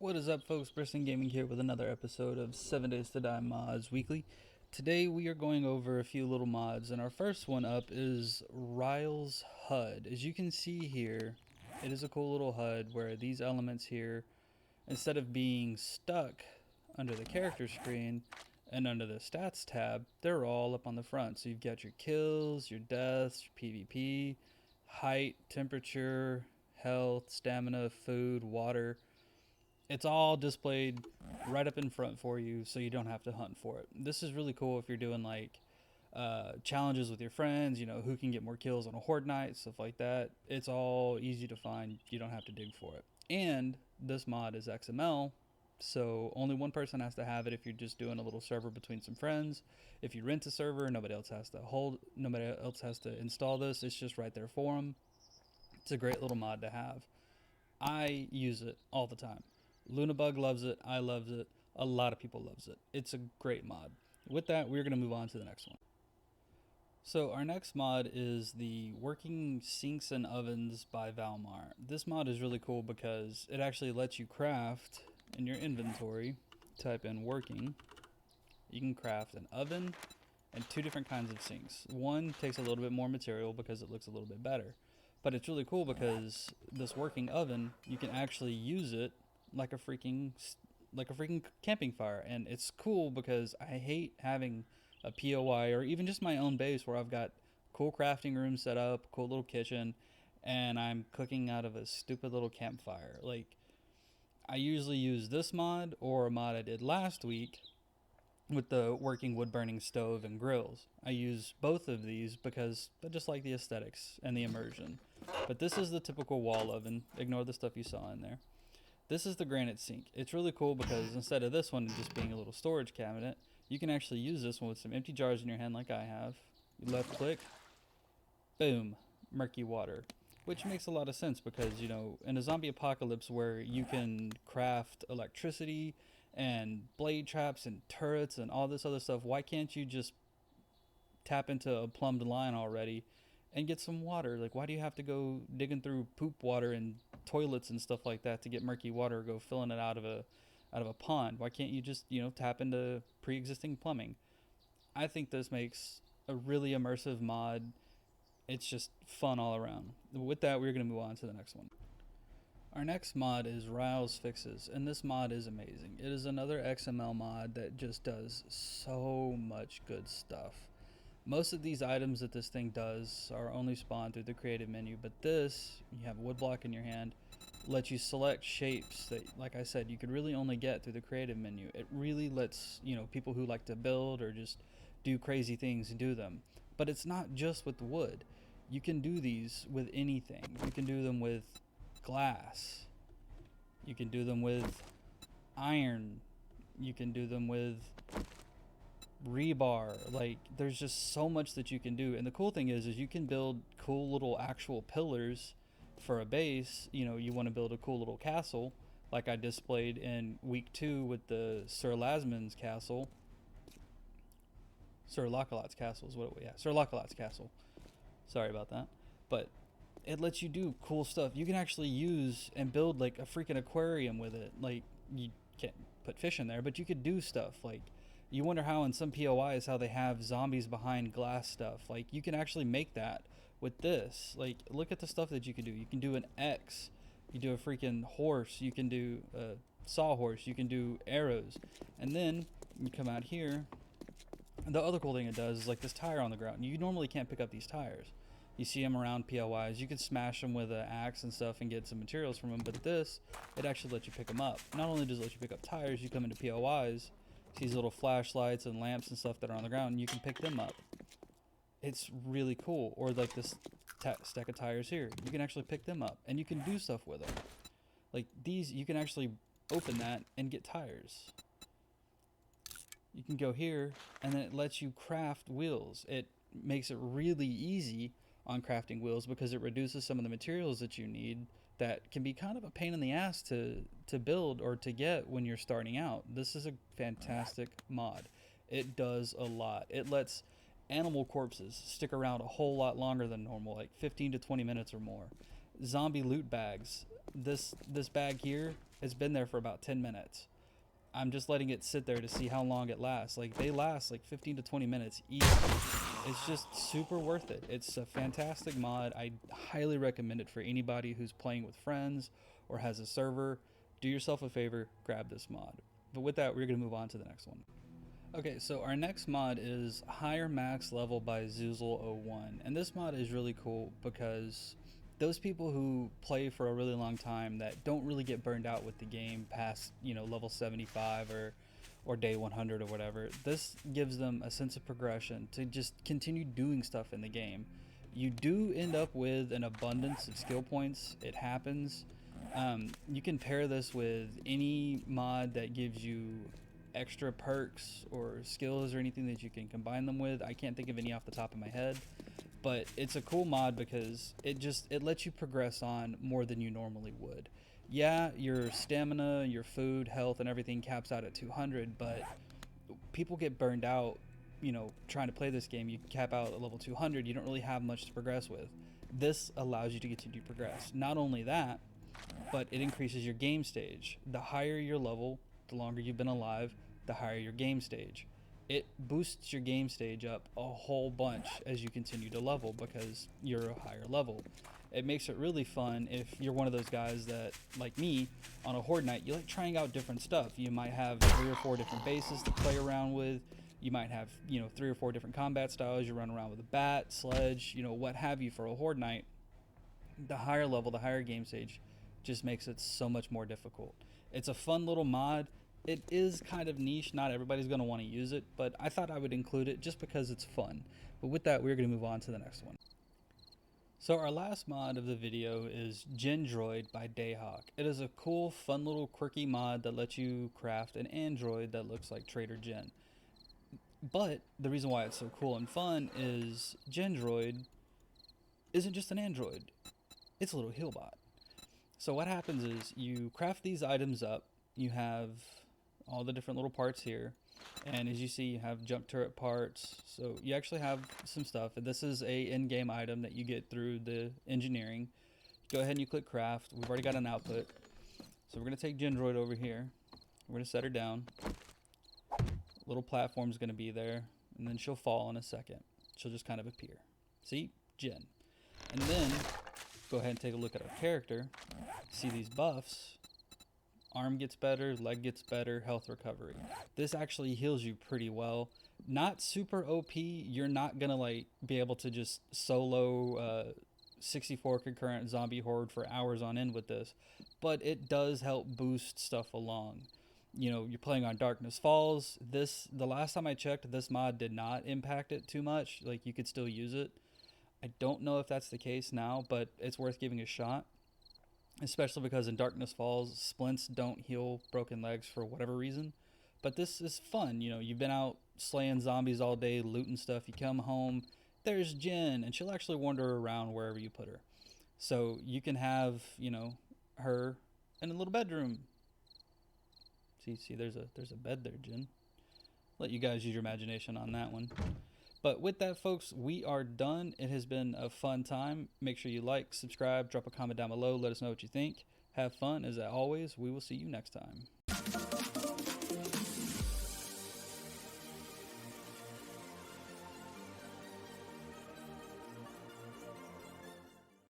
What is up, folks? Briston Gaming here with another episode of 7 Days to Die Mods Weekly. Today we are going over a few little mods, and our first one up is Riles Hud. As you can see here, it is a cool little HUD where these elements here, instead of being stuck under the character screen and under the stats tab, they're all up on the front. So you've got your kills, your deaths, your PvP, height, temperature, health, stamina, food, water. It's all displayed right up in front for you, so you don't have to hunt for it. This is really cool if you're doing like challenges with your friends, you know, who can get more kills on a horde night, stuff like that. It's all easy to find. You don't have to dig for it. And this mod is XML, so only one person has to have it if you're just doing a little server between some friends. If you rent a server, nobody else has to install this. It's just right there for them. It's a great little mod to have. I use it all the time. Lunabug loves it. I loves it. A lot of people loves it. It's a great mod. With that, we're going to move on to the next one. So our next mod is the Working Sinks and Ovens by Valmar. This mod is really cool because it actually lets you craft in your inventory. Type in working. You can craft an oven and two different kinds of sinks. One takes a little bit more material because it looks a little bit better. But it's really cool because this working oven, you can actually use it like a freaking camping fire. And it's cool because I hate having a POI or even just my own base where I've got cool crafting room set up, cool little kitchen, and I'm cooking out of a stupid little campfire. Like, I usually use this mod or a mod I did last week with the working wood burning stove and grills. I use both of these because I just like the aesthetics and the immersion. But this is the typical wall oven. Ignore the stuff you saw in there. This is the granite sink. It's really cool because instead of this one just being a little storage cabinet, you can actually use this one with some empty jars in your hand like I have. You left click, boom, murky water. Which makes a lot of sense because, you know, in a zombie apocalypse where you can craft electricity and blade traps and turrets and all this other stuff, why can't you just tap into a plumbed line already and get some water? Like, why do you have to go digging through poop water and toilets and stuff like that to get murky water, or go filling it out of a pond? Why can't you just, you know, tap into pre-existing plumbing? I think this makes a really immersive mod. It's just fun all around. With that, we're going to move on to the next one. Our next mod is Riles Fixes, and this mod is amazing. It is another XML mod that just does so much good stuff. Most of these items that this thing does are only spawned through the creative menu, but this, you have a wood block in your hand, lets you select shapes that, like I said, you could really only get through the creative menu. It really lets, you know, people who like to build or just do crazy things do them. But it's not just with wood. You can do these with anything. You can do them with glass. You can do them with iron. You can do them with rebar. Like, there's just so much that you can do. And the cool thing is you can build cool little actual pillars for a base. You know, you want to build a cool little castle like I displayed in week 2 with the Sir Lasman's castle. Sir Lockalot's castle is what it was. Yeah, Sir Lockalot's castle. Sorry about that. But it lets you do cool stuff. You can actually use and build like a freaking aquarium with it. Like, you can't put fish in there, but you could do stuff. Like, you wonder how in some POIs how they have zombies behind glass stuff. Like, you can actually make that with this. Like, look at the stuff that you can do. You can do an X. You do a freaking horse. You can do a sawhorse. You can do arrows. And then you come out here. And the other cool thing it does is like this tire on the ground. You normally can't pick up these tires. You see them around POIs. You can smash them with an axe and stuff and get some materials from them. But this, it actually lets you pick them up. Not only does it let you pick up tires, you come into POIs, see these little flashlights and lamps and stuff that are on the ground, and you can pick them up. It's really cool. Or like this stack of tires here. You can actually pick them up, and you can do stuff with them. Like these, you can actually open that and get tires. You can go here, and then it lets you craft wheels. It makes it really easy on crafting wheels because it reduces some of the materials that you need that can be kind of a pain in the ass to build or to get when you're starting out. This is a fantastic mod. It does a lot. It lets animal corpses stick around a whole lot longer than normal, like 15 to 20 minutes or more. Zombie loot bags this bag here has been there for about 10 minutes. I'm just letting it sit there to see how long it lasts. Like, they last like 15 to 20 minutes easy. It's just super worth it. It's a fantastic mod. I highly recommend it for anybody who's playing with friends or has a server. Do yourself a favor, grab this mod. But with that, we're going to move on to the next one. Okay, so our next mod is Higher Max Level by Zoozle01. And this mod is really cool because those people who play for a really long time that don't really get burned out with the game past, level 75 or day 100 or whatever, this gives them a sense of progression to just continue doing stuff in the game. You do end up with an abundance of skill points. It happens. You can pair this with any mod that gives you extra perks or skills or anything that you can combine them with. I can't think of any off the top of my head, but it's a cool mod because it lets you progress on more than you normally would. Yeah, your stamina, your food, health, and everything caps out at 200, but people get burned out, trying to play this game. You cap out at level 200, you don't really have much to progress with. This allows you to continue to progress. Not only that, but it increases your game stage. The higher your level, the longer you've been alive, the higher your game stage. It boosts your game stage up a whole bunch as you continue to level because you're a higher level. It makes it really fun if you're one of those guys that, like me, on a horde night, you like trying out different stuff. You might have 3 or 4 different bases to play around with. You might have, 3 or 4 different combat styles. You run around with a bat, sledge, what have you for a horde night. The higher level, the higher game stage just makes it so much more difficult. It's a fun little mod. It is kind of niche. Not everybody's going to want to use it, but I thought I would include it just because it's fun. But with that, we're going to move on to the next one. So our last mod of the video is JenDroid by Dayhawk. It is a cool, fun little quirky mod that lets you craft an android that looks like Trader Jen. But the reason why it's so cool and fun is JenDroid isn't just an android. It's a little heal bot. So what happens is you craft these items up. You have all the different little parts here. And as you see, you have jump turret parts. So you actually have some stuff. And this is a in-game item that you get through the engineering. Go ahead and you click craft. We've already got an output. So we're going to take JenDroid over here. We're going to set her down. Little platform's going to be there. And then she'll fall in a second. She'll just kind of appear. See? Jen. And then go ahead and take a look at our character. See these buffs. Arm gets better, leg gets better, health recovery. This actually heals you pretty well. Not super OP. You're not gonna be able to just solo 64 concurrent zombie horde for hours on end with this, but it does help boost stuff along. You're playing on Darkness Falls. The last time I checked, this mod did not impact it too much. Like, you could still use it. I don't know if that's the case now, but it's worth giving a shot. Especially because in Darkness Falls, splints don't heal broken legs for whatever reason. But this is fun. You've been out slaying zombies all day, looting stuff. You come home, there's Jen, and she'll actually wander around wherever you put her. So you can have, her in a little bedroom. See, there's a bed there, Jen. Let you guys use your imagination on that one. But with that, folks, we are done. It has been a fun time. Make sure you like, subscribe, drop a comment down below. Let us know what you think. Have fun. As always, we will see you next time.